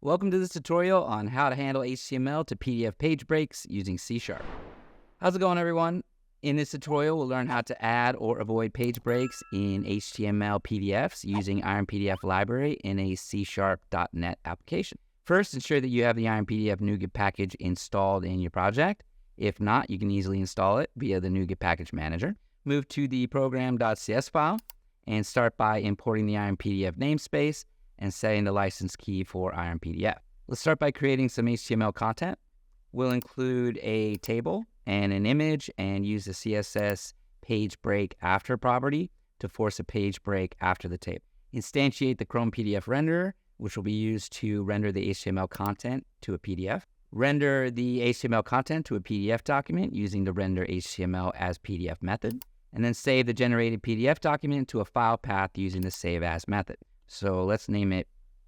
Welcome to this tutorial on how to handle HTML to PDF page breaks using C#. How's it going, everyone? In this tutorial, we'll learn how to add or avoid page breaks in HTML PDFs using IronPDF library in a C#.NET application. First, ensure that you have the IronPDF NuGet package installed in your project. If not, you can easily install it via the NuGet package manager. Move to the program.cs file and start by importing the IronPDF namespace and setting the license key for IronPDF. Let's start by creating some HTML content. We'll include a table and an image and use the CSS page break after property to force a page break after the table. Instantiate the Chrome PDF renderer, which will be used to render the HTML content to a PDF. Render the HTML content to a PDF document using the render HTML as PDF method, and then save the generated PDF document to a file path using the save as method. So let's name it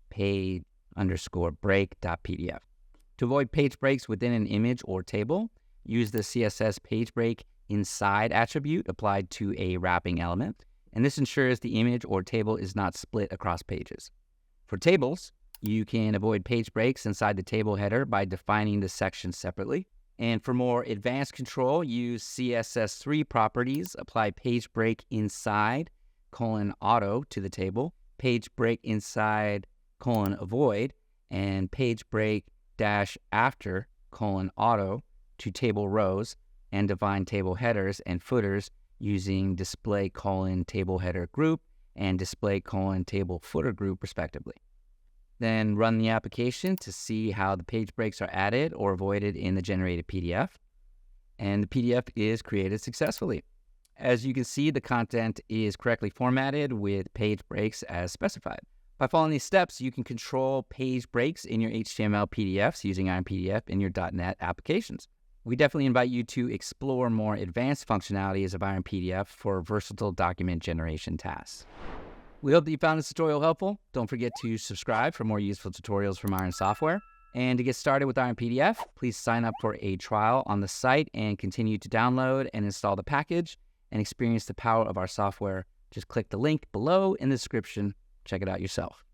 page_break.pdf. To avoid page breaks within an image or table, use the CSS page break inside attribute applied to a wrapping element, and this ensures the image or table is not split across pages. For tables, you can avoid page breaks inside the table header by defining the section separately. And for more advanced control, use CSS3 properties, apply page break inside, auto to the table, page break inside, avoid, and page break after, auto to table rows, and define table headers and footers using display table header group and display table footer group respectively. Then run the application to see how the page breaks are added or avoided in the generated PDF. And the PDF is created successfully. As you can see, the content is correctly formatted with page breaks as specified. By following these steps, you can control page breaks in your HTML PDFs using IronPDF in your .NET applications. We definitely invite you to explore more advanced functionalities of IronPDF for versatile document generation tasks. We hope that you found this tutorial helpful. Don't forget to subscribe for more useful tutorials from Iron Software. And to get started with IronPDF, please sign up for a trial on the site and continue to download and install the package and experience the power of our software. Just click the link below in the description. Check it out yourself.